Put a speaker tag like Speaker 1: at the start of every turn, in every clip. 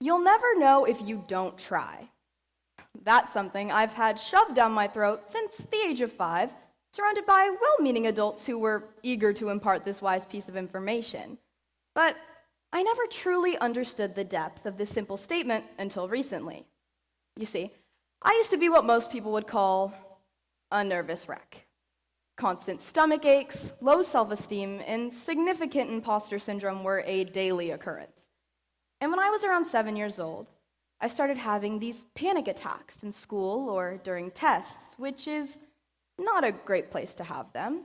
Speaker 1: You'll never know if you don't try. That's something I've had shoved down my throat since the age of 5, surrounded by well-meaning adults who were eager to impart this wise piece of information. But I never truly understood the depth of this simple statement until recently. You see, I used to be what most people would call a nervous wreck. Constant stomach aches, low self-esteem, and significant imposter syndrome were a daily occurrence. And when I was around 7 years old, I started having these panic attacks in school or during tests, which is not a great place to have them.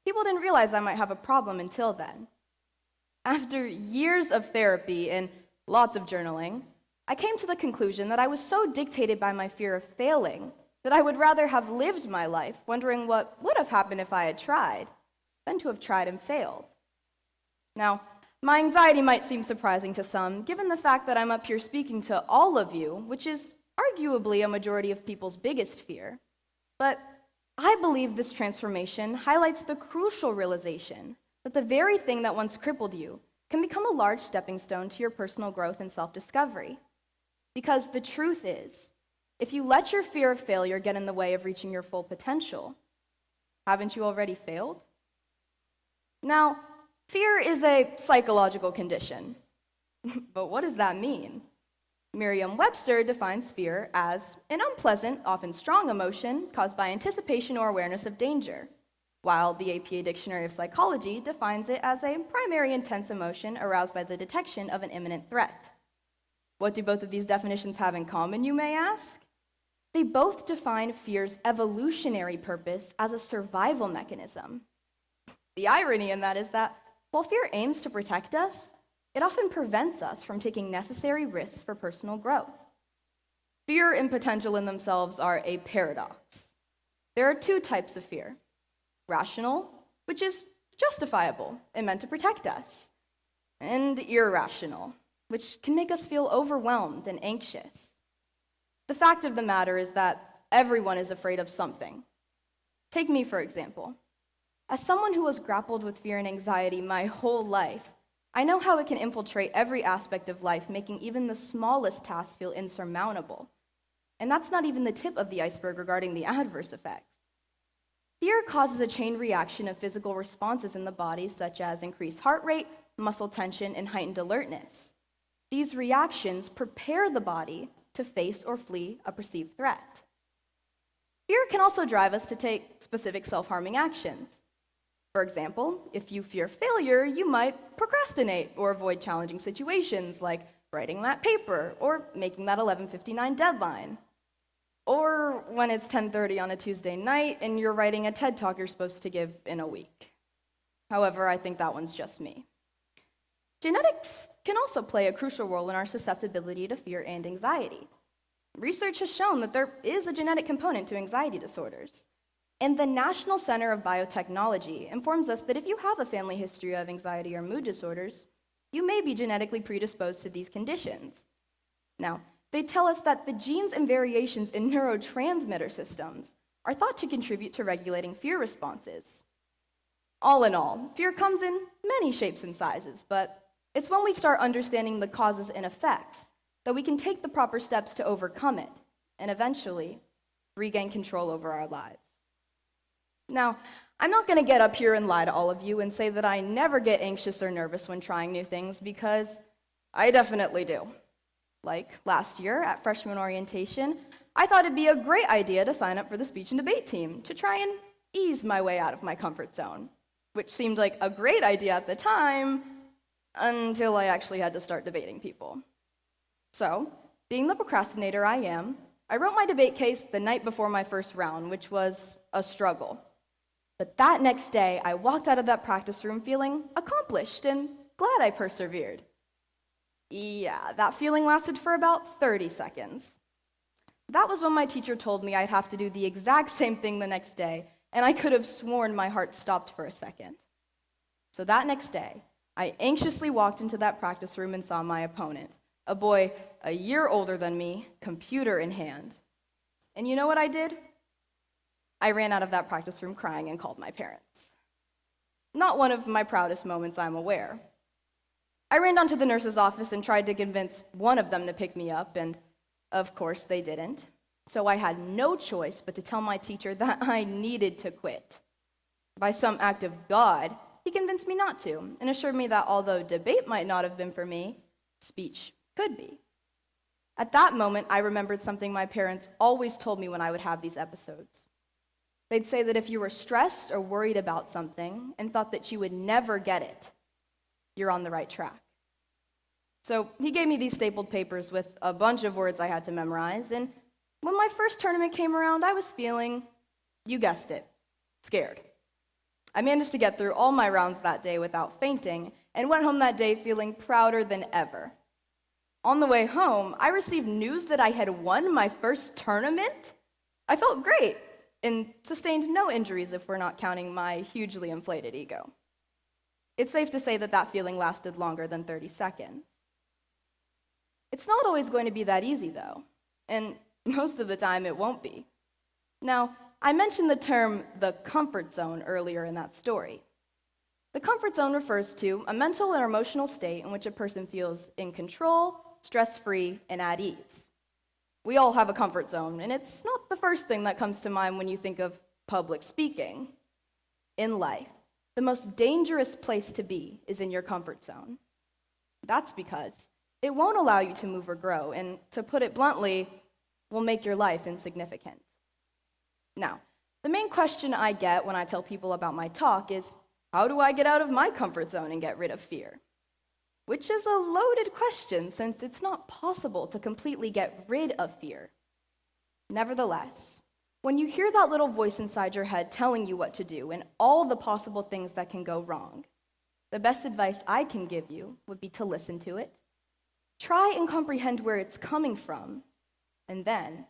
Speaker 1: People didn't realize I might have a problem until then. After years of therapy and lots of journaling, I came to the conclusion that I was so dictated by my fear of failing that I would rather have lived my life wondering what would have happened if I had tried than to have tried and failed. Now, my anxiety might seem surprising to some, given the fact that I'm up here speaking to all of you, which is arguably a majority of people's biggest fear. But I believe this transformation highlights the crucial realization that the very thing that once crippled you can become a large stepping stone to your personal growth and self-discovery. Because the truth is, if you let your fear of failure get in the way of reaching your full potential, haven't you already failed? Now, fear is a psychological condition. But what does that mean? Merriam-Webster defines fear as an unpleasant, often strong emotion caused by anticipation or awareness of danger, while the APA Dictionary of Psychology defines it as a primary intense emotion aroused by the detection of an imminent threat. What do both of these definitions have in common, you may ask? They both define fear's evolutionary purpose as a survival mechanism. The irony in that is that while fear aims to protect us, it often prevents us from taking necessary risks for personal growth. Fear and potential in themselves are a paradox. There are two types of fear: rational, which is justifiable and meant to protect us, and irrational, which can make us feel overwhelmed and anxious. The fact of the matter is that everyone is afraid of something. Take me, for example. As someone who has grappled with fear and anxiety my whole life, I know how it can infiltrate every aspect of life, making even the smallest tasks feel insurmountable. And that's not even the tip of the iceberg regarding the adverse effects. Fear causes a chain reaction of physical responses in the body, such as increased heart rate, muscle tension, and heightened alertness. These reactions prepare the body to face or flee a perceived threat. Fear can also drive us to take specific self-harming actions. For example, if you fear failure, you might procrastinate or avoid challenging situations like writing that paper or making that 11:59 deadline. Or when it's 10:30 on a Tuesday night and you're writing a TED Talk you're supposed to give in a week. However, I think that one's just me. Genetics can also play a crucial role in our susceptibility to fear and anxiety. Research has shown that there is a genetic component to anxiety disorders. And the National Center of Biotechnology informs us that if you have a family history of anxiety or mood disorders, you may be genetically predisposed to these conditions. Now, they tell us that the genes and variations in neurotransmitter systems are thought to contribute to regulating fear responses. All in all, fear comes in many shapes and sizes, but it's when we start understanding the causes and effects that we can take the proper steps to overcome it and eventually regain control over our lives. Now, I'm not going to get up here and lie to all of you and say that I never get anxious or nervous when trying new things, because I definitely do. Like last year at freshman orientation, I thought it'd be a great idea to sign up for the speech and debate team to try and ease my way out of my comfort zone, which seemed like a great idea at the time until I actually had to start debating people. So, being the procrastinator I am, I wrote my debate case the night before my first round, which was a struggle. But that next day, I walked out of that practice room feeling accomplished and glad I persevered. Yeah, that feeling lasted for about 30 seconds. That was when my teacher told me I'd have to do the exact same thing the next day, and I could have sworn my heart stopped for a second. So that next day, I anxiously walked into that practice room and saw my opponent, a boy a year older than me, computer in hand. And you know what I did? I ran out of that practice room crying and called my parents. Not one of my proudest moments, I'm aware. I ran down to the nurse's office and tried to convince one of them to pick me up, and of course they didn't. So I had no choice but to tell my teacher that I needed to quit. By some act of God, he convinced me not to, and assured me that although debate might not have been for me, speech could be. At that moment, I remembered something my parents always told me when I would have these episodes. They'd say that if you were stressed or worried about something and thought that you would never get it, you're on the right track. So he gave me these stapled papers with a bunch of words I had to memorize, and when my first tournament came around, I was feeling, you guessed it, scared. I managed to get through all my rounds that day without fainting, and went home that day feeling prouder than ever. On the way home, I received news that I had won my first tournament. I felt great, and sustained no injuries if we're not counting my hugely inflated ego. It's safe to say that that feeling lasted longer than 30 seconds. It's not always going to be that easy, though, and most of the time it won't be. Now, I mentioned the term the comfort zone earlier in that story. The comfort zone refers to a mental or emotional state in which a person feels in control, stress-free, and at ease. We all have a comfort zone, and it's not the first thing that comes to mind when you think of public speaking. In life, the most dangerous place to be is in your comfort zone. That's because it won't allow you to move or grow, and to put it bluntly, will make your life insignificant. Now, the main question I get when I tell people about my talk is, how do I get out of my comfort zone and get rid of fear? Which is a loaded question, since it's not possible to completely get rid of fear. Nevertheless, when you hear that little voice inside your head telling you what to do and all the possible things that can go wrong, the best advice I can give you would be to listen to it, try and comprehend where it's coming from, and then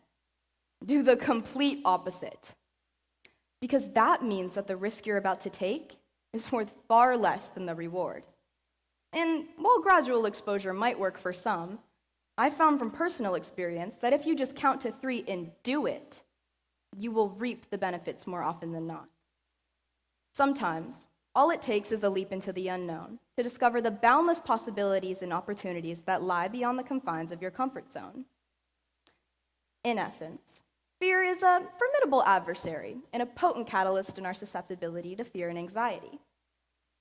Speaker 1: do the complete opposite. Because that means that the risk you're about to take is worth far less than the reward. And while gradual exposure might work for some, I found from personal experience that if you just count to 3 and do it, you will reap the benefits more often than not. Sometimes, all it takes is a leap into the unknown to discover the boundless possibilities and opportunities that lie beyond the confines of your comfort zone. In essence, fear is a formidable adversary and a potent catalyst in our susceptibility to fear and anxiety.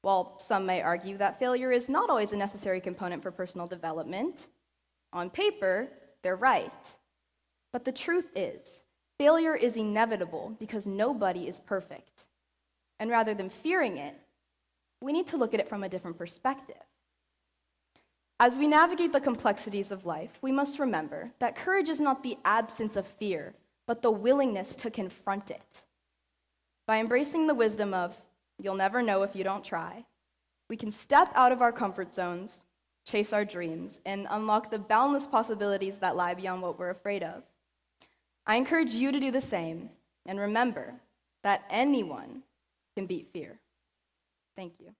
Speaker 1: While some may argue that failure is not always a necessary component for personal development, on paper, they're right. But the truth is, failure is inevitable because nobody is perfect. And rather than fearing it, we need to look at it from a different perspective. As we navigate the complexities of life, we must remember that courage is not the absence of fear, but the willingness to confront it. By embracing the wisdom of, you'll never know if you don't try, we can step out of our comfort zones, chase our dreams, and unlock the boundless possibilities that lie beyond what we're afraid of. I encourage you to do the same, and remember that anyone can beat fear. Thank you.